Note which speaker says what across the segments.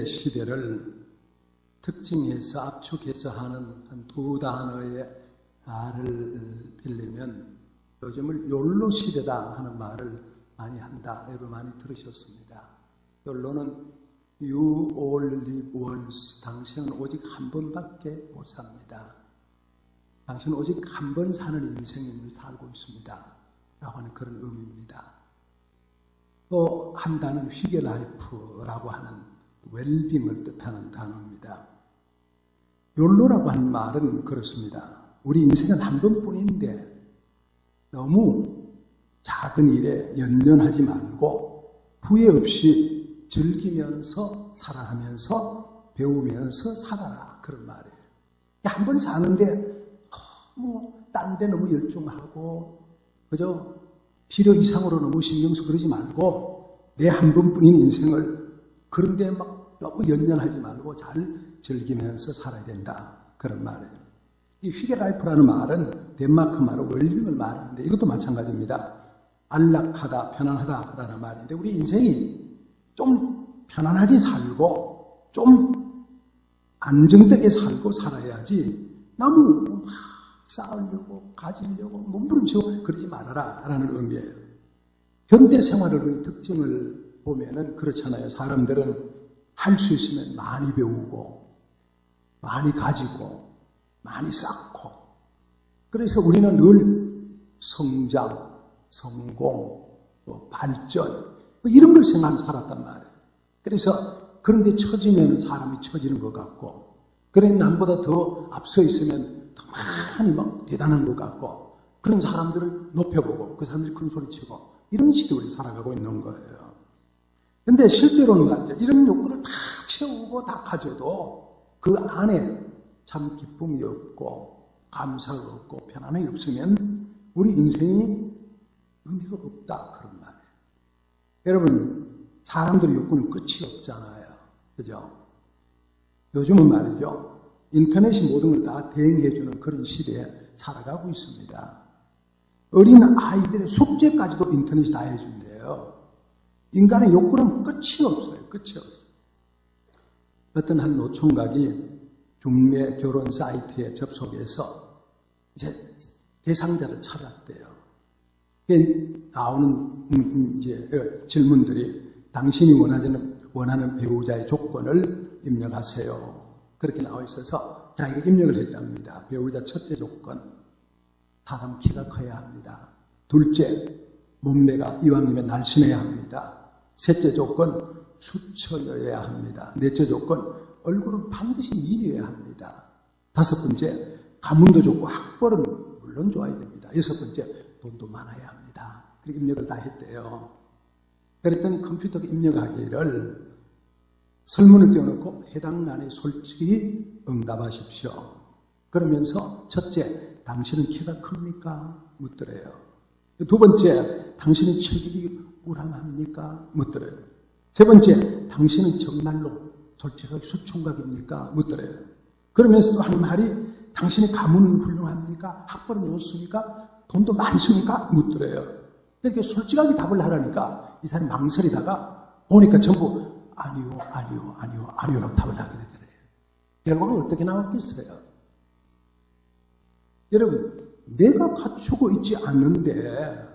Speaker 1: 시대를 특징해서 압축해서 하는 한 두 단어의 말을 빌리면 요즘을 욜로 시대다 하는 말을 많이 한다. 여러분 많이 들으셨습니다. 욜로는 You only live once. 당신은 오직 한 번밖에 못 삽니다. 당신은 오직 한 번 사는 인생을 살고 있습니다. 라고 하는 그런 의미입니다. 또 한 단어는 휘게 라이프라고 하는 웰빙을 뜻하는 단어입니다. 욜로라고 하는 말은 그렇습니다. 우리 인생은 한 번뿐인데 너무 작은 일에 연연하지 말고 후회 없이 즐기면서 사랑하면서 배우면서 살아라. 그런 말이에요. 한 번 사는데 딴 데 너무 열중하고 그저 필요 이상으로 너무 신경 쓰고 그러지 말고 내 한 번뿐인 인생을 그런 데 막 너무 연연하지 말고 잘 즐기면서 살아야 된다. 그런 말이에요. 이 휘게 라이프라는 말은 덴마크 말로 웰빙을 말하는데 이것도 마찬가지입니다. 안락하다, 편안하다라는 말인데 우리 인생이 좀 편안하게 살고 좀 안정되게 살고 살아야지 너무 막 쌓으려고 가지려고 몸부림치고 그러지 말아라 라는 의미예요. 현대 생활의 특징을 보면은 그렇잖아요. 사람들은 할 수 있으면 많이 배우고 많이 가지고 많이 쌓고 그래서 우리는 늘 성장, 성공, 발전 이런 걸 생각하며 살았단 말이에요. 그래서 그런데 처지면 사람이 처지는 것 같고 그래 남보다 더 앞서 있으면 더 많이 막 대단한 것 같고 그런 사람들을 높여보고 그 사람들이 큰 소리치고 이런 식으로 우리 살아가고 있는 거예요. 근데 실제로는 말이죠. 이런 욕구를 다 채우고 다 가져도 그 안에 참 기쁨이 없고 감사가 없고 편안함이 없으면 우리 인생이 의미가 없다 그런 말이에요. 여러분 사람들의 욕구는 끝이 없잖아요. 그죠? 요즘은 말이죠. 인터넷이 모든 걸 다 대행해주는 그런 시대에 살아가고 있습니다. 어린 아이들의 숙제까지도 인터넷이 다 해준대요. 인간의 욕구는 끝이 없어요. 끝이 없어요. 어떤 한 노총각이 중매 결혼 사이트에 접속해서 이제 대상자를 찾았대요. 나오는 이제 질문들이 당신이 원하는 배우자의 조건을 입력하세요. 그렇게 나와 있어서 자기가 입력을 했답니다. 배우자 첫째 조건, 사람 키가 커야 합니다. 둘째, 몸매가 이왕이면 날씬해야 합니다. 셋째 조건, 수처여야 합니다. 넷째 조건, 얼굴은 반드시 미려야 합니다. 다섯 번째, 가문도 좋고 학벌은 물론 좋아야 됩니다. 여섯 번째, 돈도 많아야 합니다. 그렇게 입력을 다 했대요. 그랬더니 컴퓨터가 입력하기를 설문을 띄워놓고 해당 난에 솔직히 응답하십시오. 그러면서 첫째, 당신은 키가 큽니까? 묻더래요. 두 번째, 당신은 체격이 우람합니까? 묻더래요. 세 번째, 당신은 정말로 솔직하게 수총각입니까? 묻더래요. 그러면서 또 하는 말이 당신의 가문은 훌륭합니까? 학벌은 좋습니까? 돈도 많습니까? 묻더래요. 이렇게 솔직하게 답을 하라니까 이 사람이 망설이다가 보니까 전부 아니요라고 답을 하게 되더래요. 결과는 어떻게 나왔겠어요? 여러분, 내가 갖추고 있지 않는데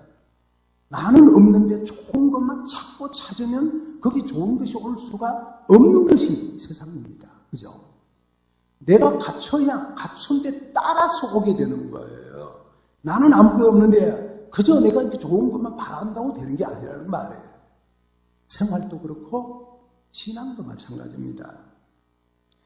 Speaker 1: 나는 없는데 좋은 것만 찾고 찾으면 거기 좋은 것이 올 수가 없는 것이 세상입니다. 그죠? 내가 갖춘 데 따라서 오게 되는 거예요. 나는 아무것도 없는데 그저 내가 이렇게 좋은 것만 바란다고 되는 게 아니라는 말이에요. 생활도 그렇고 신앙도 마찬가지입니다.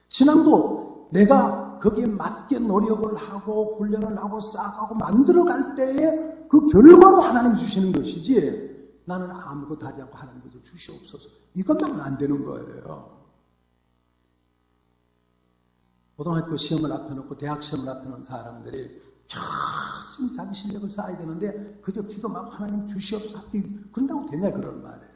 Speaker 1: 신앙도 내가 거기에 맞게 노력을 하고 훈련을 하고 쌓아가고 만들어갈 때에 그 결과로 하나님이 주시는 것이지 나는 아무것도 하지 않고 하나님 좀 주시옵소서 이것만은 안 되는 거예요. 고등학교 시험을 앞에 놓고 대학 시험을 앞에 놓은 사람들이 열심히 자기 실력을 쌓아야 되는데 그저 기도만 하나님 주시옵소서 그런다고 되냐 그런 말이에요.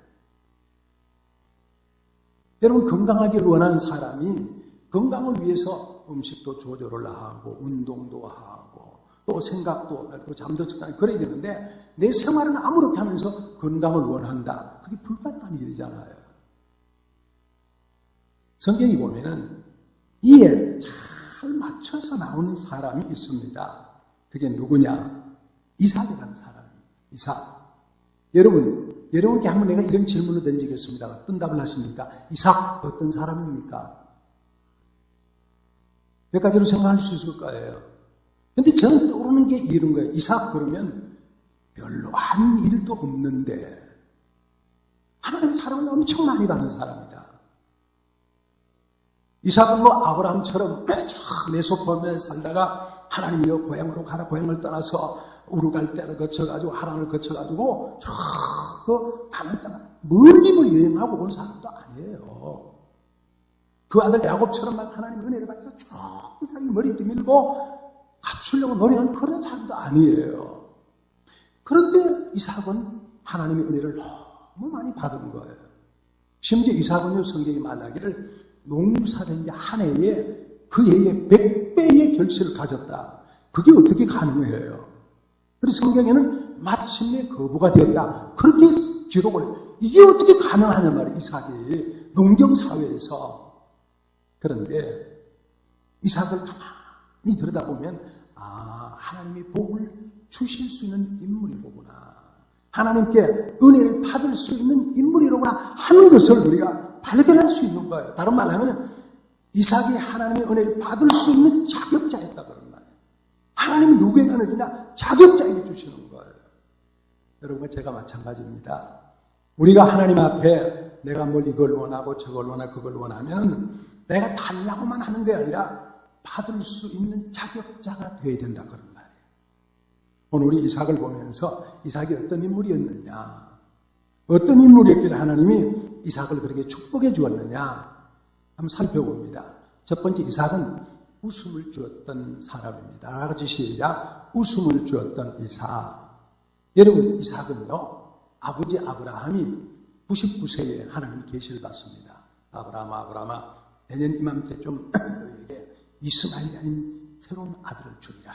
Speaker 1: 여러분 건강하기를 원하는 사람이 건강을 위해서 음식도 조절을 하고 운동도 하고 또 생각도 하고 잠도 적당히 그래야 되는데 내 생활은 아무렇게 하면서 건강을 원한다. 그게 불가능한 일이잖아요. 성경이 보면은 이에 잘 맞춰서 나오는 사람이 있습니다. 그게 누구냐? 이삭이라는 사람입니다. 이삭. 여러분께 한번 내가 이런 질문을 던지겠습니다. 어떤 답을 하십니까? 이삭 어떤 사람입니까? 몇 가지로 생각할 수 있을 거예요. 근데 저는 떠오르는 게 이런 거예요. 이삭 그러면 별로 한 일도 없는데 하나님의 사랑을 엄청 많이 받은 사람이다. 이삭은 뭐 아브라함처럼 메소포타미아에 살다가 하나님이 고향으로 가라, 고향을 떠나서 우르갈대를 거쳐가지고 하란을 거쳐가지고 저 가나안 땅 멀리를 여행하고 온 사람도 아니에요. 그 아들 야곱처럼 막 하나님의 은혜를 받아서 쭉 이삭이 머리 뒤밀고 갖추려고 노력한 그런 사람도 아니에요. 그런데 이삭은 하나님의 은혜를 너무 많이 받은 거예요. 심지어 이삭은요, 성경이 말하기를 농사를 한 해에 그 해에 100배의 결실을 가졌다. 그게 어떻게 가능해요? 그래서 성경에는 마침내 거부가 되었다. 그렇게 기록을 해요. 이게 어떻게 가능하냐 말이에요. 이삭이 농경사회에서. 그런데 이삭을 가만히 들여다보면 하나님이 복을 주실 수 있는 인물이로구나. 하나님께 은혜를 받을 수 있는 인물이로구나 하는 것을 우리가 발견할 수 있는 거예요. 다른 말로 하면 이삭이 하나님의 은혜를 받을 수 있는 자격자였다 그런 말이에요. 하나님이 누구에게 은혜를 주냐? 자격자에게 주시는 거예요. 여러분과 제가 마찬가지입니다. 우리가 하나님 앞에 내가 뭘 이걸 원하고 저걸 원하고 그걸 원하면 내가 달라고만 하는 게 아니라 받을 수 있는 자격자가 되어야 된다 그런 말이에요. 오늘 우리 이삭을 보면서 이삭이 어떤 인물이었느냐, 어떤 인물이었길래 하나님이 이삭을 그렇게 축복해 주었느냐 한번 살펴봅니다. 첫 번째, 이삭은 웃음을 주었던 사람입니다. 같이 시작. 웃음을 주었던 이삭. 여러분, 이삭은요, 아버지 아브라함이 99세에 하나님 계시를 받습니다. 아브라함아 내년 이맘때쯤 너에게 이스마엘이 아닌 새로운 아들을 주리라.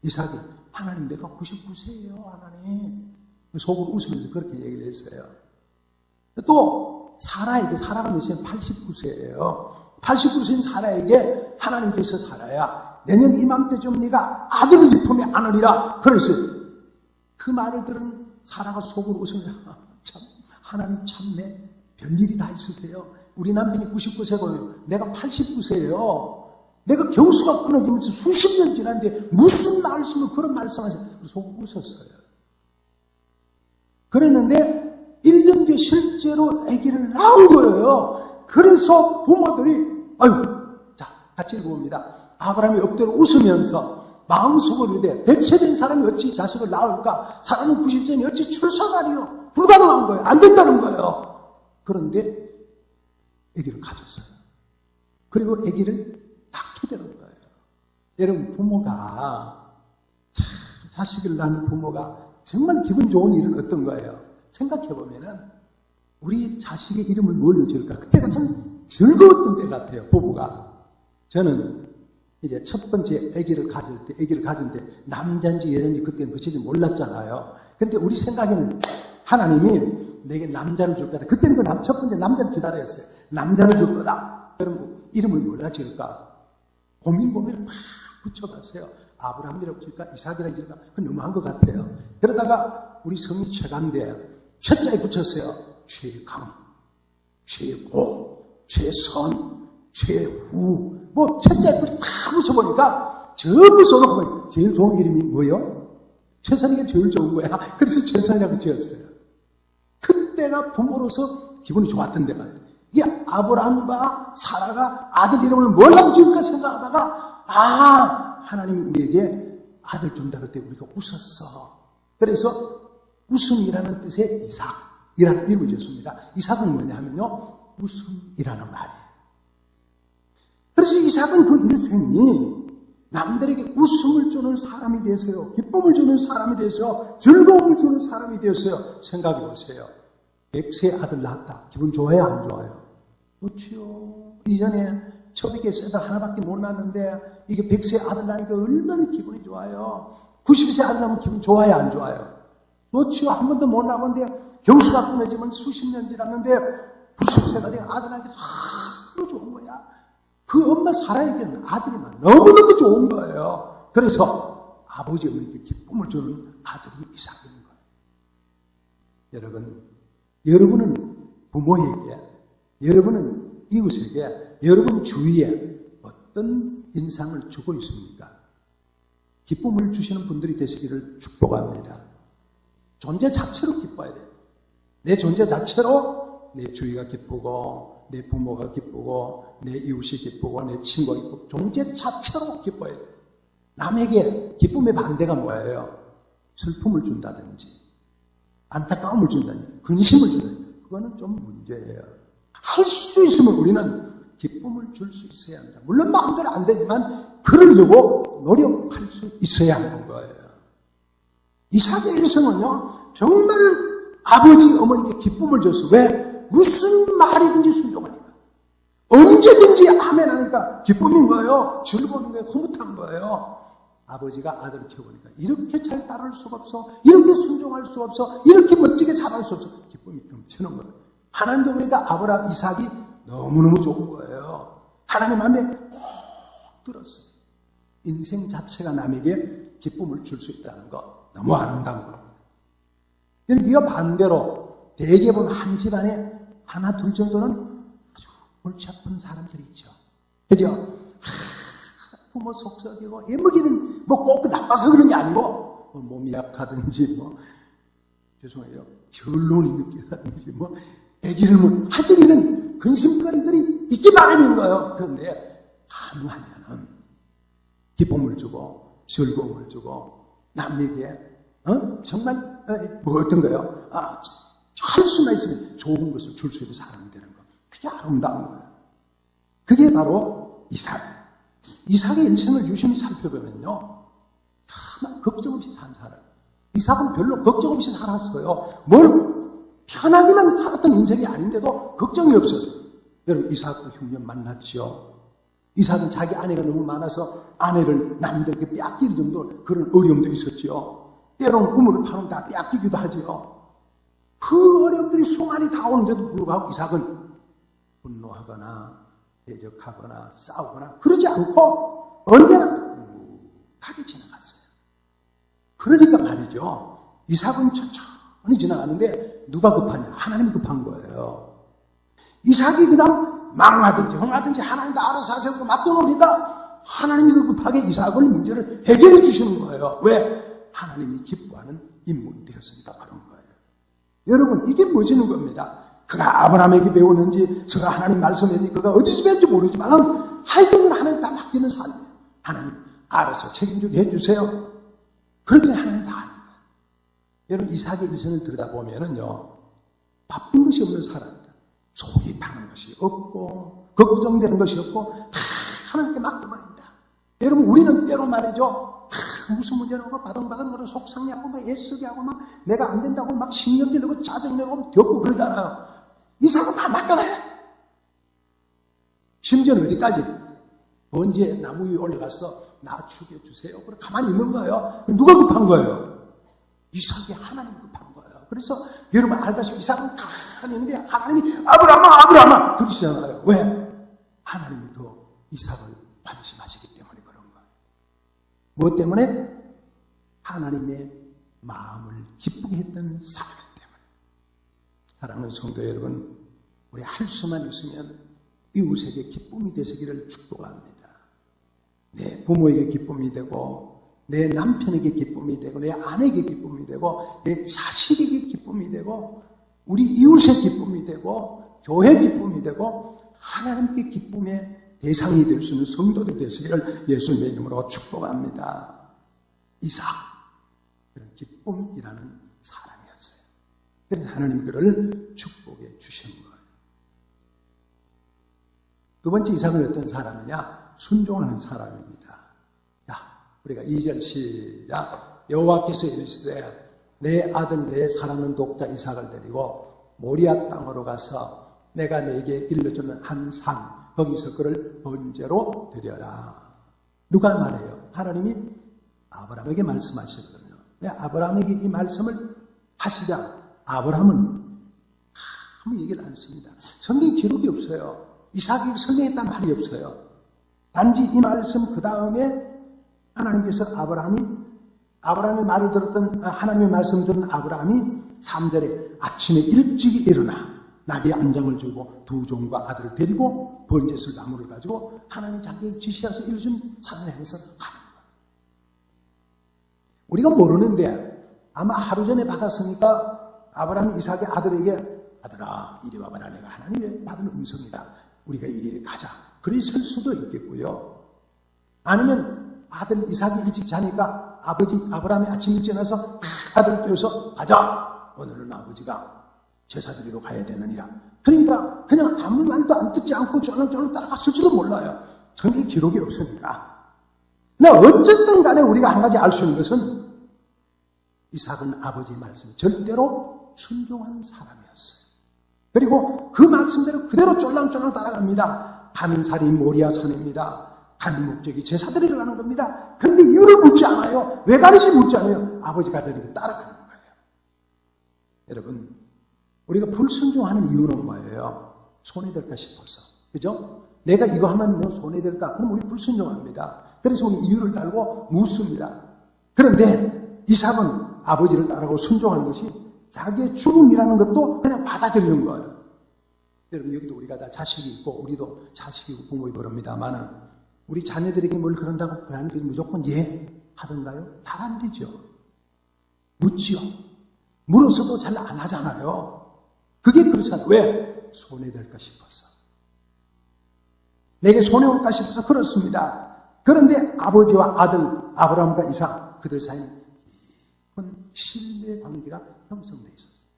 Speaker 1: 이삭이 하나님 내가 99세예요 하나님. 속으로 웃으면서 그렇게 얘기를 했어요. 또 사라가 몇 세면 89세예요. 89세인 사라에게 하나님께서 사라야 내년 이맘때쯤 네가 아들을 입품에 안으리라. 그래서 그 말을 들은 사라가 속으로 웃으면서 참 하나님 참네, 별일이 다 있으세요. 우리 남편이 99세고요 내가 89세예요. 내가 경수가 끊어지면서 수십 년 지났는데 무슨 말씀을 그런 말씀하세요. 속으로 웃었어요. 그랬는데 1년 뒤에 실제로 아기를 낳은 거예요. 그래서 부모들이 자 같이 읽어봅니다. 아브라함이 엎드려 웃으면서 마음속으로 이르되 100세 된 사람이 어찌 자식을 낳을까? 사람은 90세니 어찌 출산하리요? 불가능한 거예요. 안 된다는 거예요. 그런데 아기를 가졌어요. 그리고 아기를 낳게 되는 거예요. 여러분, 부모가 자식을 낳는 부모가 정말 기분 좋은 일은 어떤 거예요? 생각해보면은 우리 자식의 이름을 뭘로 지을까? 그때가 참 즐거웠던 때 같아요. 부부가. 저는 이제 첫 번째 아기를 가질 때 남자인지 여자인지 그때는 그치지 몰랐잖아요. 근데 우리 생각에는 하나님이 내게 남자를 줄 거다. 그때는 그 첫 번째 남자를 기다렸어요. 남자를 줄 거다. 그럼 이름을 뭐라 지을까? 고민을 막 붙여봤어요. 아브라함이라고 지을까? 이삭이라고 지을까? 그건 너무한 것 같아요. 그러다가 우리 성이 최간데 최자에 붙였어요. 최강, 최고, 최선, 최후. 뭐 최자에 다 붙여보니까 전부 써놓고 제일 좋은 이름이 뭐예요? 최선이가 제일 좋은 거야. 그래서 최선이라고 지었어요. 그때가 부모로서 기분이 좋았던 데가 이게 아브라함과 사라가 아들 이름을 뭐라고 지을까 생각하다가 하나님이 우리에게 아들 준다 그럴 때 우리가 웃었어. 그래서 웃음이라는 뜻의 이삭이라는 이름을 지었습니다. 이삭은 뭐냐 하면요, 웃음이라는 말이에요. 그래서 이삭은 그 일생이 남들에게 웃음을 주는 사람이 되었어요. 기쁨을 주는 사람이 되었어요. 즐거움을 주는 사람이 되었어요. 생각해 보세요. 100세 아들 낳았다. 기분 좋아요? 안 좋아요? 그렇지요. 이전에 초비계에서 애들 하나밖에 못 낳았는데 이게 100세 아들 낳으니까 얼마나 기분이 좋아요. 90세 아들 낳으면 기분 좋아요? 안 좋아요? 그렇지요. 한 번도 못 낳았는데 경수가 끊어지면 수십 년 지났는데 90세가 된 아들에게 너무 좋은 거야. 그 엄마 살아있는 아들이만 너무너무 좋은 거예요. 그래서 아버지 어머니께 기쁨을 주는 아들이 이삭인 거예요. 여러분은 부모에게, 여러분은 이웃에게, 여러분 주위에 어떤 인상을 주고 있습니까? 기쁨을 주시는 분들이 되시기를 축복합니다. 존재 자체로 기뻐야 돼요. 내 존재 자체로 내 주위가 기쁘고, 내 부모가 기쁘고, 내 이웃이 기쁘고, 내 친구가 기쁘고, 존재 자체로 기뻐야 돼요. 남에게 기쁨의 반대가 뭐예요? 슬픔을 준다든지, 안타까움을 준다든지, 근심을 준다든지, 그거는 좀 문제예요. 할 수 있으면 우리는 기쁨을 줄 수 있어야 한다. 물론 마음대로 안 되지만 그러려고 노력할 수 있어야 하는 거예요. 이삭의 일생은요, 정말 아버지, 어머니께 기쁨을 줬어. 왜? 무슨 말이든지 순종하니까. 언제든지 아멘 하니까 기쁨인 거예요. 즐거운 거예요. 흐뭇한 거예요. 아버지가 아들을 키워보니까 이렇게 잘 따를 수가 없어. 이렇게 순종할 수 없어. 이렇게 멋지게 잘할 수 없어. 기쁨이 넘치는 거예요. 하나님도 그러니까 아브라함, 이삭이 너무너무 좋은 거예요. 하나님 마음에 꼭 들었어요. 인생 자체가 남에게 기쁨을 줄 수 있다는 거 너무 아름다운 겁니다. 이와 반대로 대개 보면 한 집안에 하나 둘 정도는 아주 골치 아픈 사람들이 있죠. 그죠? 부모 속썩이고 애먹이는 뭐 꼭 나빠서 그런 게 아니고 뭐 몸이 약하든지 뭐 죄송해요 결론이 느끼다든지 뭐 애기를 뭐 하여튼 이런 근심거리들이 있기 마련인 거예요. 그런데 가능하면은 기쁨을 주고 즐거움을 주고 남에게 정말 뭐 어떤 거예요? 할 수만 있으면 좋은 것을 줄 수 있는 사람이 되는 거. 그게 아름다운 거예요. 그게 바로 이삭이에요. 이삭의 인생을 유심히 살펴보면요, 가만 걱정 없이 산 사람. 이삭은 별로 걱정 없이 살았어요. 뭘 편하게만 살았던 인생이 아닌데도 걱정이 없었어요. 여러분, 이삭과 흉년 만났죠. 이삭은 자기 아내가 너무 많아서 아내를 남들에게 빼앗길 정도 그런 어려움도 있었죠. 때로는 우물을 파면 다 빼앗기기도 하죠. 그 어려움들이 수많이 다오는데도 불구하고 이삭은 분노하거나 대적하거나 싸우거나 그러지 않고 언제나 가게 지나갔어요. 그러니까 말이죠. 이삭은 천천히 지나가는데 누가 급하냐? 하나님이 급한 거예요. 이삭이 그냥 망하든지 흥하든지 하나님 다 알아서 하세요. 맡겨놓으니까 하나님이 급하게 이삭을 문제를 해결해 주시는 거예요. 왜? 하나님이 기뻐하는 인물이 되었으니까 그런 거예요. 여러분, 이게 뭐지는 겁니다. 그가 아브라함에게 배웠는지, 그가 하나님 말씀했는지, 그가 어디서 배웠는지 모르지만 하여튼 하나님 다 맡기는 삶이에요. 하나님 알아서 책임지게 해주세요. 그러더니 하나님 다 하는 거예요. 여러분, 이삭의 일생을 들여다보면은요, 바쁜 것이 없는 사람이다. 속이 타는 것이 없고 걱정되는 것이 없고 하나님께 맡겨버립니다. 여러분, 우리는 때로 말이죠, 무슨 문제라고 막 바등바등 거려 속상해하고 막 애쓰게하고 막 내가 안 된다고 막 신경질내고 짜증내고 겪고 그러잖아요. 이삭은 다 맡겨놔요. 심지어는 어디까지? 먼지에 나무 위에 올라가서 나 죽여주세요. 그래 가만히 있는 거예요. 누가 급한 거예요? 이삭이 하나님이 급한 거예요. 그래서 여러분 알다시피 이삭은 가만히 있는데 하나님이 아브라함아 그러시잖아요. 왜? 하나님이 더 이삭을 관심하시기 때문에 그런 거예요. 무엇 때문에? 하나님의 마음을 기쁘게 했던 사랑 때문에. 사랑하는 성도 여러분, 우리 할 수만 있으면 이웃에게 기쁨이 되시기를 축복합니다. 내 부모에게 기쁨이 되고, 내 남편에게 기쁨이 되고, 내 아내에게 기쁨이 되고, 내 자식에게 기쁨이 되고, 우리 이웃의 기쁨이 되고, 교회 기쁨이 되고, 하나님께 기쁨의 대상이 될 수 있는 성도들 되시기를 예수님의 이름으로 축복합니다. 이삭, 그런 기쁨이라는 사람이었어요. 그래서 하나님 그를 축복해 주시는 거예요. 두 번째 이삭은 어떤 사람이냐? 순종하는 사람입니다. 자, 우리가 2절 시작. 여호와께서 이르시되 내 아들 내 사랑하는 독자 이삭을 데리고 모리아 땅으로 가서 내가 네게 일러주는 한 산 거기서 그를 번제로 드려라. 누가 말해요? 하나님이 아브라함에게 말씀하시거든요. 왜 아브라함에게 이 말씀을 하시자 아브라함은 아무 얘기를 안 씁니다. 성경 기록이 없어요. 이삭이 설명했다는 말이 없어요. 단지 이 말씀 그 다음에 하나님께서 아브라함의 말을 들었던, 하나님의 말씀을 들은 아브라함이 3절에 아침에 일찍 일어나 나귀 안장을 주고 두 종과 아들을 데리고 번제술 나무를 가지고 하나님 자기에게 지시하셔서 일준 산을 향해서 가는 거예요. 우리가 모르는데 아마 하루 전에 받았으니까 아브라함이 이삭의 아들에게 아들아 이리 와봐라, 내가 하나님의 받은 음성이다, 우리가 이리 가자, 그랬을 수도 있겠고요. 아니면 아들 이삭이 일찍 자니까 아버지 아브라함이 아침 일찍 나서 아들을 깨워서 가자, 오늘은 아버지가 제사 드리러 가야 되느니라. 그러니까 그냥 아무 말도 안 듣지 않고 쫄랑쫄랑 따라갔을지도 몰라요. 성경 기록이 없으니까. 근데 어쨌든 간에 우리가 한 가지 알 수 있는 것은 이삭은 아버지의 말씀에 절대로 순종하는 사람이었어요. 그리고 그 말씀대로 그대로 쫄랑쫄랑 따라갑니다. 가는 살이 모리아 산입니다. 가는 목적이 제사 드리러 가는 겁니다. 그런데 이유를 묻지 않아요. 왜 가는지 묻지 않아요. 아버지가 저렇게 따라가는 거예요. 여러분, 우리가 불순종하는 이유는 뭐예요? 손해될까 싶어서. 그죠? 내가 이거 하면 뭐 손해될까? 그럼 우리 불순종합니다. 그래서 우리 이유를 달고 묻습니다. 그런데 이삭은 아버지를 따르고 순종하는 것이 자기의 죽음이라는 것도 그냥 받아들이는 거예요. 여러분, 여기도 우리가 다 자식이 있고 우리도 자식이 있고 부모이 그럽니다만 우리 자녀들에게 뭘 그런다고 자녀들이 무조건 예 하던가요? 잘 안 되죠. 묻지요. 물어서도 잘 안 하잖아요. 그게 그렇잖아요. 왜? 손해될까 싶어서. 내게 손해올까 싶어서 그렇습니다. 그런데 아버지와 아들 아브라함과 이삭 그들 사이는 깊은 신뢰의 관계가 형성되어 있었어요.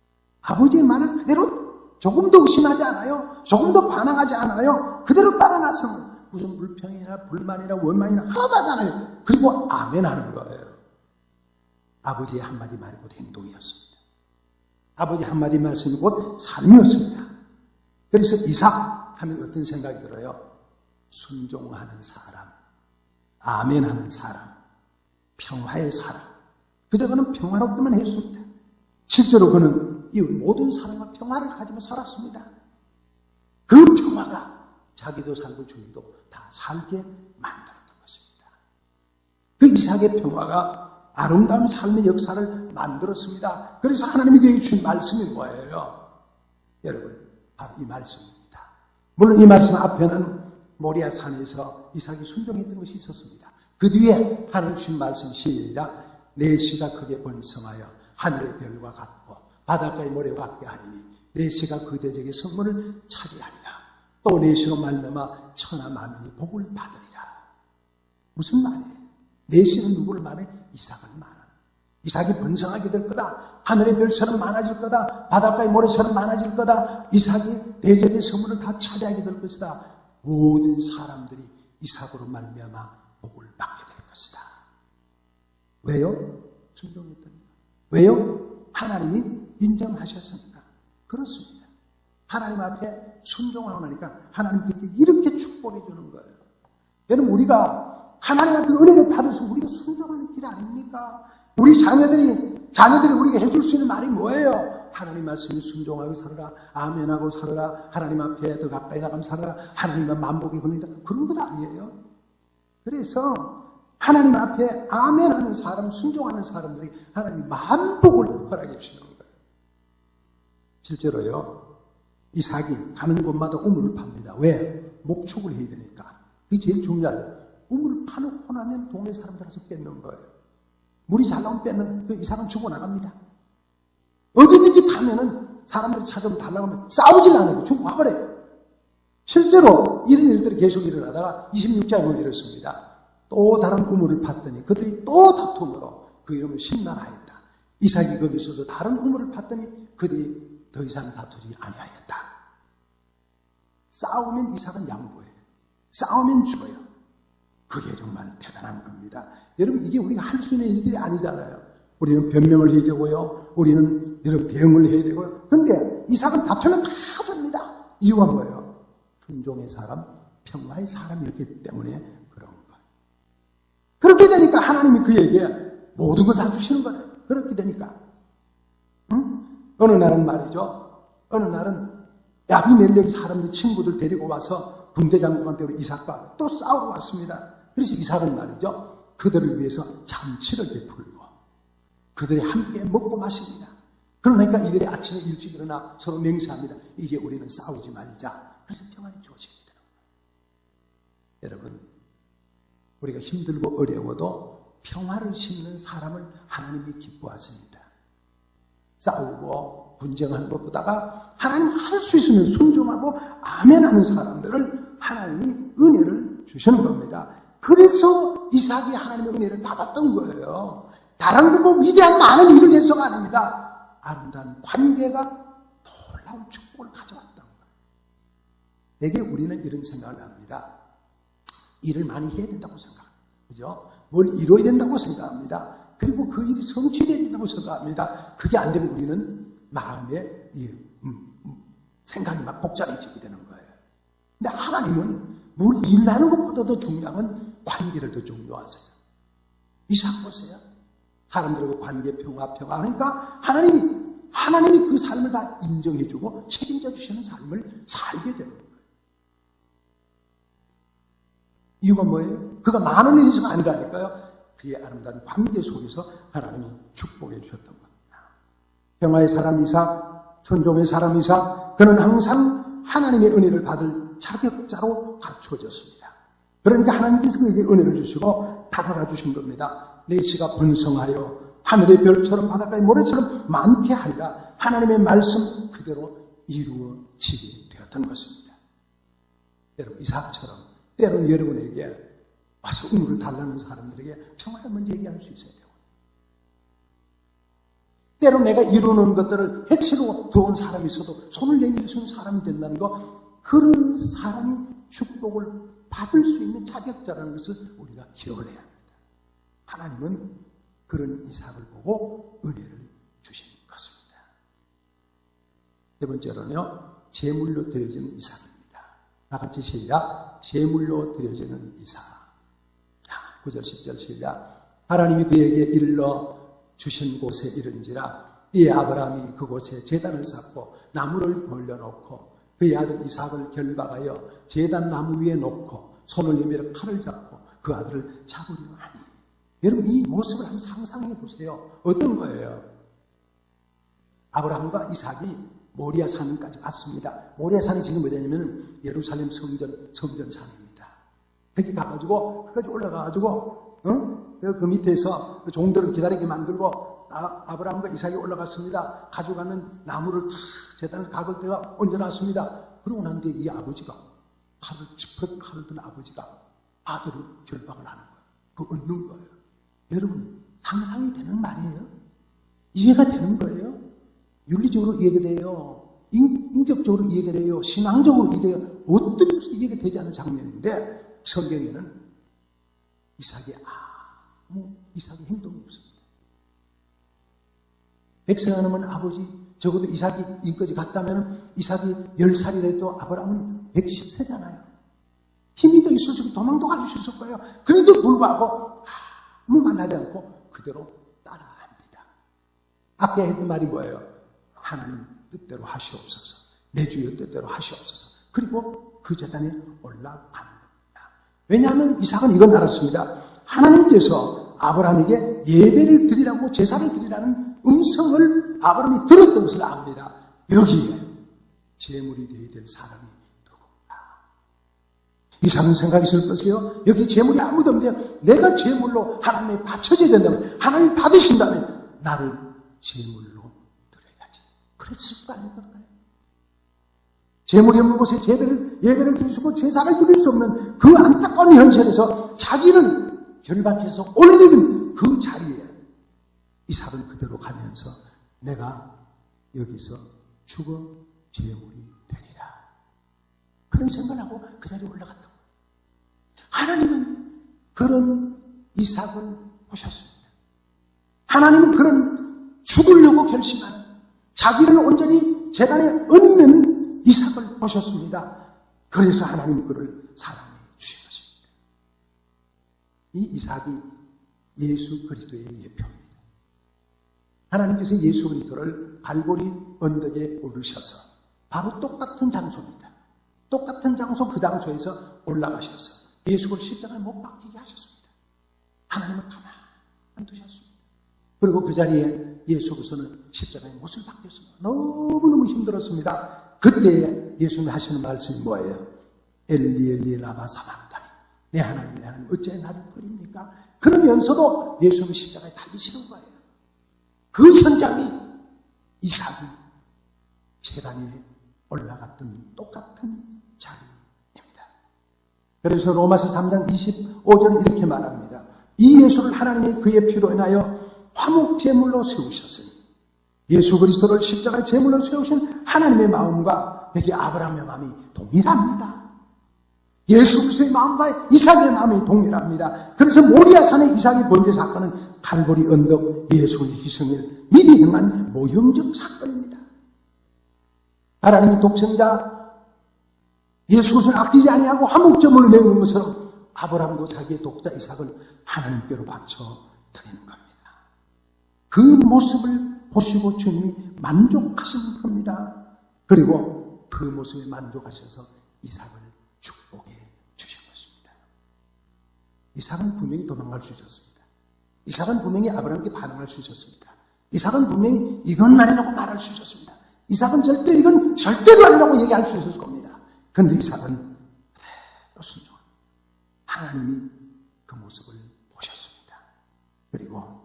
Speaker 1: 아버지의 말을 그대로 조금도 의심하지 않아요. 조금도 반항하지 않아요. 그대로 따라나서 무슨 불평이나 불만이나 원망이나 하나도 하지 않아요. 그리고 아멘 하는 거예요. 아버지의 한마디 말이 곧 행동이었습니다. 아버지 한마디 말씀이 곧 삶이었습니다. 그래서 이삭 하면 어떤 생각이 들어요? 순종하는 사람, 아멘하는 사람, 평화의 사람. 그저 그는 평화롭기만 했습니다. 실제로 그는 이 모든 사람과 평화를 가지고 살았습니다. 그 평화가 자기도 살고 주위도 다 살게 만들었던 것입니다. 그 이삭의 평화가 아름다운 삶의 역사를 만들었습니다. 그래서 하나님이 그에게 주신 말씀이 뭐예요? 여러분, 바로 이 말씀입니다. 물론 이 말씀 앞에는 모리아 산에서 이삭이 순종했던 것이 있었습니다. 그 뒤에 하나님 주신 말씀 시작. 내 씨가 크게 번성하여 하늘의 별과 같고 바닷가의 모래와 같게 하리니 내 씨가 그 대적의 성문을 차지하리라. 또 내 씨로 말미암아 천하 만민이 복을 받으리라. 무슨 말이에요? 내 씨는 누구를 말해? 이삭을 말하는. 이삭이 번성하게 될 거다. 하늘의 별처럼 많아질 거다. 바닷가의 모래처럼 많아질 거다. 이삭이 대적의 성문을 다 차지하게 될 것이다. 모든 사람들이 이삭으로 말미암아 복을 받게 될 것이다. 왜요? 순종했다니까. 왜요? 하나님이 인정하셨으니까. 그렇습니다. 하나님 앞에 순종하고 나니까 하나님께 이렇게 축복해 주는 거예요. 여러분, 우리가 하나님 앞에 은혜를 받아서 우리가 순종하는 길 아닙니까? 우리 자녀들이 우리가 해줄 수 있는 말이 뭐예요? 하나님 말씀에 순종하고 살아라. 아멘하고 살아라. 하나님 앞에 더 가까이 나가면 살아라. 하나님만 만복이 걸린다. 그런 것 아니에요. 그래서 하나님 앞에 아멘하는 사람, 순종하는 사람들이 하나님 만복을 허락해 주시는 거예요. 실제로요, 이삭이 가는 곳마다 우물을 팝니다. 왜? 목축을 해야 되니까. 그게 제일 중요해요. 우물을 파놓고 나면 동네 사람들에서 뺏는 거예요. 물이 잘 나오면 뺏는, 그 이삭은 죽어나갑니다. 어디든지 가면은 사람들이 찾아오면 달라고 하면 싸우질 않아요. 죽어와버려요. 실제로 이런 일들이 계속 일어나다가 26장에 보면 이렇습니다. 또 다른 우물을 팠더니 그들이 또 다툼으로 그 이름을 심란하였다. 이삭이 거기서도 다른 우물을 팠더니 그들이 더 이상 다투지 아니하였다. 싸우면 이삭은 양보해요. 싸우면 죽어요. 그게 정말 대단한 겁니다. 여러분, 이게 우리가 할 수 있는 일들이 아니잖아요. 우리는 변명을 해야 되고요. 우리는 여러 대응을 해야 되고요. 그런데 이삭은 다투면 다 줍니다. 이유가 뭐예요? 순종의 사람, 평화의 사람이었기 때문에 그런 거예요. 그렇게 되니까 하나님이 그에게 모든 걸 다 주시는 거예요. 그렇게 되니까. 어느 날은 말이죠. 어느 날은 아비멜렉 사람들 친구들 데리고 와서 분대장군한테 이삭과 또 싸우러 왔습니다. 그래서 이삭은 말이죠, 그들을 위해서 잔치를 베풀고 그들이 함께 먹고 마십니다. 그러니까 이들이 아침에 일찍 일어나 서로 맹세합니다. 이제 우리는 싸우지 말자. 그래서 평안이 주어집니다. 여러분, 우리가 힘들고 어려워도 평화를 심는 사람을 하나님이 기뻐하십니다. 싸우고 분쟁하는 것보다가 하나님 할 수 있으면 순종하고 아멘하는 사람들을 하나님이 은혜를 주시는 겁니다. 그래서 이삭이 하나님의 은혜를 받았던 거예요. 다른 뭐 위대한 많은 일을 해서가 아닙니다. 아름다운 관계가 놀라운 축복을 가져왔던 거예요. 내게 우리는 이런 생각을 합니다. 일을 많이 해야 된다고 생각합니다. 그죠? 뭘 이뤄야 된다고 생각합니다. 그리고 그 일이 성취되어야 된다고 생각합니다. 그게 안 되면 우리는 마음에 생각이 막 복잡해지게 되는 거예요. 근데 하나님은 뭘 일하는 것보다도 중요한 건 관계를 더 중요하세요. 이삭 보세요. 사람들하고 관계 평화 그러니까 하나님이 그 삶을 다 인정해주고 책임져 주시는 삶을 살게 되는 거예요. 이유가 뭐예요? 그가 많은 일이 있어가 아니라니까요. 그의 아름다운 관계 속에서 하나님이 축복해 주셨던 겁니다. 평화의 사람 이삭, 순종의 사람 이삭, 그는 항상 하나님의 은혜를 받을 자격자로 갖추어졌습니다. 그러니까 하나님께서 그에게 은혜를 주시고 다가가 주신 겁니다. 내 씨가 번성하여 하늘의 별처럼 바닷가의 모래처럼 많게 하리라. 하나님의 말씀 그대로 이루어지게 되었던 것입니다. 여러분, 이삭처럼 때로는 여러분에게 와서 은혜를 달라는 사람들에게 평화를 먼저 얘기할 수 있어야 돼요. 때로 내가 이루는 것들을 해치로 들어온 사람이 있어도 손을 내밀 수 있는 사람이 된다는 거, 그런 사람이 축복을 받을 수 있는 자격자라는 것을 우리가 기억을 해야 합니다. 하나님은 그런 이삭을 보고 은혜를 주신 것입니다. 세 번째로는요, 제물로 드려지는 이삭입니다. 다같이 시작. 제물로 드려지는 이삭. 9절 10절 시작. 하나님이 그에게 일러 주신 곳에 이른지라. 이에 아브라함이 그곳에 제단을 쌓고 나무를 벌려놓고 그의 아들 이삭을 결박하여 제단 나무 위에 놓고 손을 내밀어 칼을 잡고 그 아들을 잡으려 하니. 여러분, 이 모습을 한번 상상해 보세요. 어떤 거예요? 아브라함과 이삭이 모리아 산까지 갔습니다. 모리아 산이 지금 어디냐면 예루살렘 성전산입니다. 거기 가가지고, 끝까지 올라가가지고, 그 밑에서 종들을 기다리게 만들고, 아브라함과 이삭이 올라갔습니다. 가져가는 나무를 탁 제단을 각을 때가 얹어놨습니다. 그러고 난 뒤에 이 아버지가, 칼을 든 아버지가 아들을 결박을 하는 거예요. 그 얻는 거예요. 여러분, 상상이 되는 말이에요? 이해가 되는 거예요? 윤리적으로 이해가 돼요. 인격적으로 이해가 돼요. 신앙적으로 이해가 돼요. 어떤 것도 이해가 되지 않는 장면인데, 성경에는 이삭의 행동이 없습니다. 100세 하나면 아버지, 적어도 이삭이 인까지 갔다면 이삭이 10살이라도 아브라함은 110세잖아요. 힘이 더 있었으면 도망도 갈 수 있을 거예요. 그런데도 불구하고 아무 만나지 않고 그대로 따라합니다. 아까 했던 말이 뭐예요? 하나님 뜻대로 하시옵소서. 내 주의 뜻대로 하시옵소서. 그리고 그 제단에 올라가는 겁니다. 왜냐하면 이삭은 이건 알았습니다. 하나님께서 아브라함에게 예배를 드리라고 제사를 드리라는 음성을 아브라함이 들었던 것을 압니다. 여기에 제물이 되어야 될 사람이 누구인가? 이삭은 생각이 있을 것이요. 여기 제물이 아무도 없는데 내가 제물로 하나님에 바쳐져야 된다면, 하나님 받으신다면 나를 제물로 드려야지. 그랬을 거 아닙니까? 제물이 없는 곳에 예배를 드리시고 제사를 드릴 수 없는 그 안타까운 현실에서 자기를 결박해서 올리는 그 자리에 이삭은 그대로 가면서 내가 여기서 죽어 제물이 되리라. 그런 생각을 하고 그 자리에 올라갔던 거예요. 하나님은 그런 이삭을 보셨습니다. 하나님은 그런 죽으려고 결심하는, 자기를 온전히 제단에 얹는 이삭을 보셨습니다. 그래서 하나님은 그를 사랑해 주신 것입니다. 이 이삭이 예수 그리스도의 예표입니다. 하나님께서 예수 그리스도를 갈보리 언덕에 오르셔서 바로 똑같은 장소입니다. 똑같은 장소, 그 장소에서 올라가셔서 예수를 십자가에 못 박히게 하셨습니다. 하나님은 가만 두셨습니다. 그리고 그 자리에 예수께서는 십자가에 못을 박혔습니다. 너무너무 힘들었습니다. 그때 예수님이 하시는 말씀이 뭐예요? 엘리 엘리 라마 사박다니, 내 하나님 내 하나님 어찌 나를 버립니까? 그러면서도 예수님은 십자가에 달리시는 거예요. 그 현장이 이삭이 제단에 올라갔던 똑같은 자리입니다. 그래서 로마서 3장 25절은 이렇게 말합니다. 이 예수를 하나님이 그의 피로 인하여 화목 제물로 세우셨으니, 예수 그리스도를 십자가의 제물로 세우신 하나님의 마음과 여기 아브라함의 마음이 동일합니다. 예수 그리스도의 마음과 이삭의 마음이 동일합니다. 그래서 모리아산의 이삭의 번제 사건은 갈보리 언덕 예수의 희생을 미리 행한 모형적 사건입니다. 하나님이 독생자 예수 그리스도를 아끼지 아니하고 화목제물을 내는 것처럼 아브라함도 자기의 독자 이삭을 하나님께로 바쳐 드리는 겁니다. 그 모습을 보시고 주님이 만족하시는 겁니다. 그리고 그 모습에 만족하셔서 이삭을 축복해 주신 것입니다. 이삭은 분명히 도망갈 수 있었습니다. 이삭은 분명히 아브라함에게 반응할 수 있었습니다. 이삭은 분명히 이건 아니라고 말할 수 있었습니다. 이삭은 절대 이건 절대로 아니라고 얘기할 수 있었을 겁니다. 그런데 이삭은 그대로 순종합니다. 하나님이 그 모습을 보셨습니다. 그리고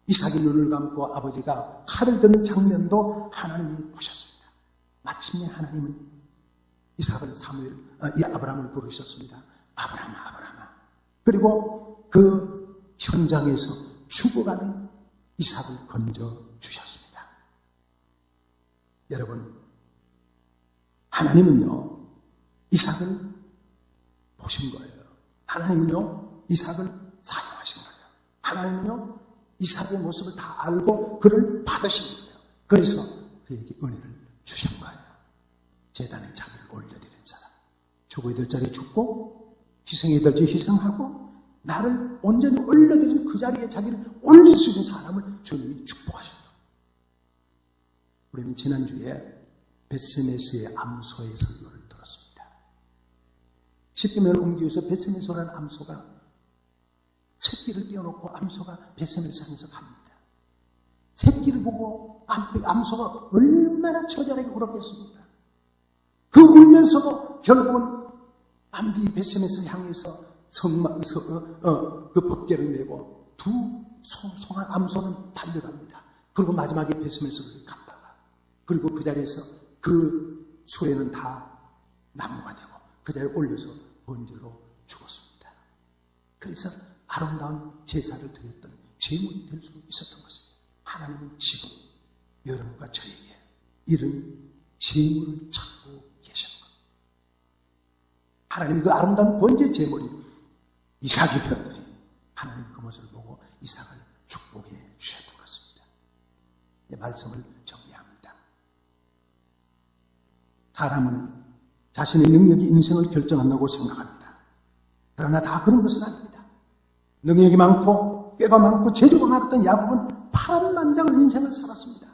Speaker 1: 이삭이 눈을 감고 아버지가 칼을 드는 장면도 하나님이 보셨습니다. 마침내 하나님은 이삭을 아브라함을 부르셨습니다. 아브라함아, 아브라함아. 그리고 그 현장에서 죽어가는 이삭을 건져 주셨습니다. 여러분, 하나님은요 이삭을 보신 거예요. 하나님은요 이삭을 사용하신 거예요. 하나님은요 이삭의 모습을 다 알고 그를 받으신 거예요. 그래서 그에게 은혜를 주신 거예요. 제단에 자기를 올려드린 사람, 죽어야 될 자리에 죽고 희생해야 될 자리에 희생하고 나를 온전히 올려드린 그 자리에 자기를 올릴 수 있는 사람을 주님이 축복하신다. 우리는 지난주에 벳세메스의 암소의 설교를 들었습니다. 쉽게 말해 옮기면서 벳세메스라는 암소가 새끼를 떼어놓고 암소가 벳세메스에서 갑니다. 새끼를 보고 암소가 얼마나 처절하게 울었겠습니까? 그 울면서도 결국은 암비 벳세메스를 향해서 그 법궤를 메고 두 송송한 암소는 달려갑니다. 그리고 마지막에 벳세메스를 갔다가 그리고 그 자리에서 그 소에는 다 나무가 되고 그 자리에 올려서 번제로 죽었습니다. 그래서 아름다운 제사를 드렸던 제물이 될 수 있었던 것입니다. 하나님은 지금 여러분과 저에게 이런 제물을 찾고 계시는 겁니다. 하나님이 그 아름다운 번제 제물이 이삭이 되었더니 하나님 그 모습을 보고 이삭을 축복해 주셨던 것입니다. 이 말씀을 정리합니다. 사람은 자신의 능력이 인생을 결정한다고 생각합니다. 그러나 다 그런 것은 아닙니다. 능력이 많고 꾀가 많고 재주가 많았던 야곱은 파란만장한 인생을 살았습니다.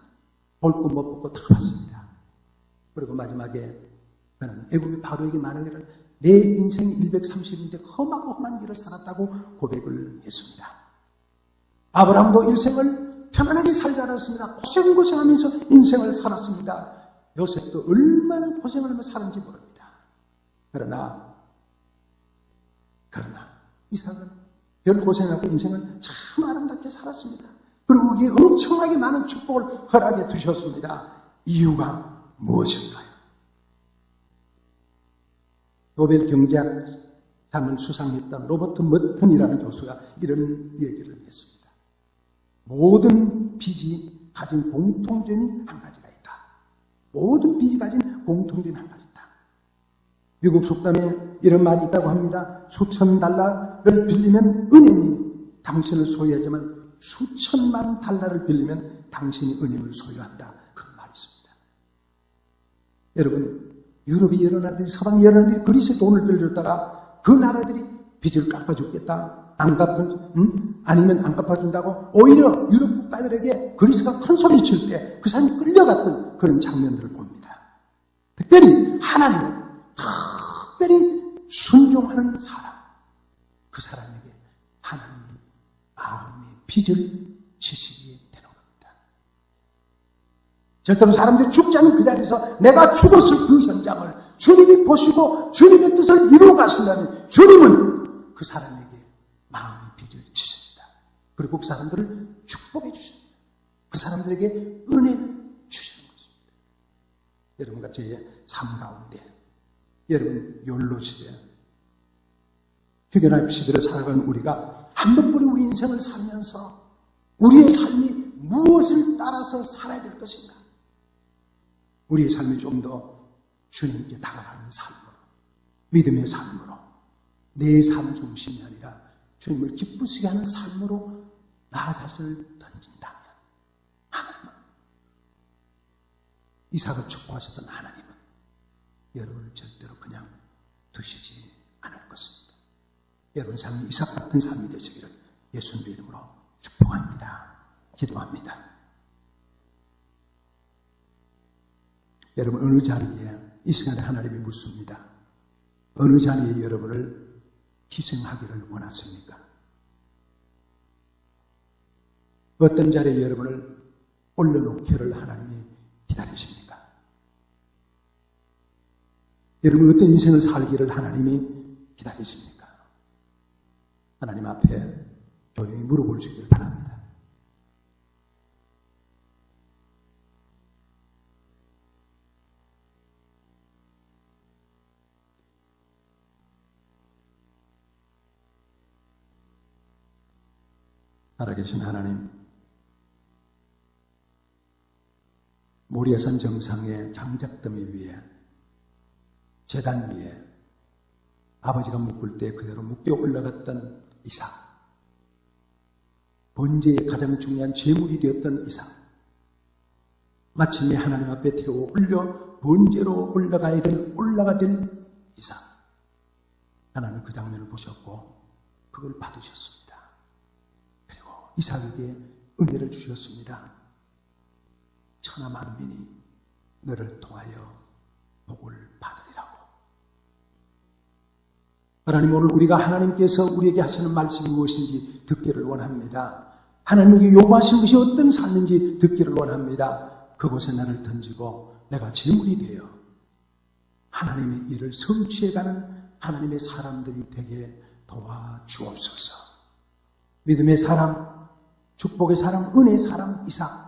Speaker 1: 볼 것 못 볼 것 다 봤습니다. 그리고 마지막에 그는 애굽의 바로에게 말하기를 내 인생이 130인데 험하고 험한 길을 살았다고 고백을 했습니다. 아브라함도 인생을 편안하게 살지 않았습니다. 고생하면서 인생을 살았습니다. 요셉도 얼마나 고생을 하며 사는지 모릅니다. 그러나 이삭은 별 고생하고 인생을 참 아름답게 살았습니다. 그리고 거기에 엄청나게 많은 축복을 허락해 두셨습니다. 이유가 무엇인가요? 노벨 경제학상을 수상했던 로버트 머튼이라는 교수가 이런 얘기를 했습니다. 모든 빚이 가진 공통점이 한 가지가 있다. 모든 빚이 가진 공통점이 한 가지 있다. 미국 속담에 이런 말이 있다고 합니다. 수천 달러를 빌리면 은행이 당신을 소유하지만 수천만 달러를 빌리면 당신이 은행을 소유한다. 그런 말이 있습니다. 여러분, 유럽의 여러 나라들이, 서방 여러 나라들이 그리스에 돈을 빌려줬다가 그 나라들이 빚을 갚아주겠다. 아니면 안 갚아준다고 오히려 유럽 국가들에게 그리스가 큰 소리 칠 때 그 사람이 끌려갔던 그런 장면들을 봅니다. 특별히 하나님은 특별히 순종하는 사람, 그 사람에게 하나님이 마음의 빚을 지시게 되는 겁니다. 절대로 사람들이 죽지 않은 그 자리에서 내가 죽었을 그 현장을 주님이 보시고 주님의 뜻을 이루어 가신다면 주님은 그 사람에게 마음의 빚을 지십니다. 그리고 그 사람들을 축복해 주십니다. 그 사람들에게 은혜를 주시는 것입니다. 여러분과 저의 삶 가운데, 여러분 욜로 시대, 휴게나입 시대를 살아가는 우리가 한 번뿐이 우리 인생을 살면서 우리의 삶이 무엇을 따라서 살아야 될 것인가? 우리의 삶이 좀 더 주님께 다가가는 삶으로, 믿음의 삶으로, 내 삶 중심이 아니라 주님을 기쁘시게 하는 삶으로 나 자신을 던진다면 하나님은, 이삭을 축복하시던 하나님은 여러분을 절대로 그냥 두시지 않을 것입니다. 여러분 삶이 이삭 같은 삶이 되시기를 예수님의 이름으로 축복합니다. 기도합니다. 여러분 어느 자리에 이 시간에 하나님이 묻습니다. 어느 자리에 여러분을 희생하기를 원하십니까? 어떤 자리에 여러분을 올려놓기를 하나님이 기다리십니까? 여러분 어떤 인생을 살기를 하나님이 기다리십니까? 하나님 앞에 조용히 물어볼 수 있기를 바랍니다. 살아계신 하나님, 모리아산 정상의 장작더미 위에, 제단 위에 아버지가 묶을 때 그대로 묶여 올라갔던 이삭, 번제의 가장 중요한 제물이 되었던 이삭, 마침내 하나님 앞에 태워 올려 번제로 올라가야 될 이삭, 하나님 그 장면을 보셨고 그걸 받으셨습니다. 그리고 이삭에게 은혜를 주셨습니다. 천하 만민이 너를 통하여 복을 받으리라고. 하나님, 오늘 우리가 하나님께서 우리에게 하시는 말씀이 무엇인지 듣기를 원합니다. 하나님에게 요구하신 것이 어떤 삶인지 듣기를 원합니다. 그곳에 나를 던지고 내가 제물이 되어 하나님의 일을 성취해가는 하나님의 사람들이 되게 도와주옵소서. 믿음의 사람, 축복의 사람, 은혜의 사람 이삭.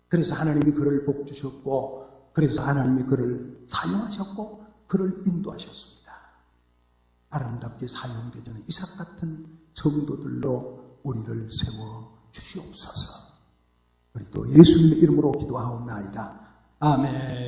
Speaker 1: 그래서 하나님이 그를 복주셨고, 그래서 하나님이 그를 사용하셨고 그를 인도하셨습니다. 아름답게 사용되는 이삭 같은 성도들로 우리를 세워 주시옵소서. 우리 또 예수님의 이름으로 기도하옵나이다. 아멘.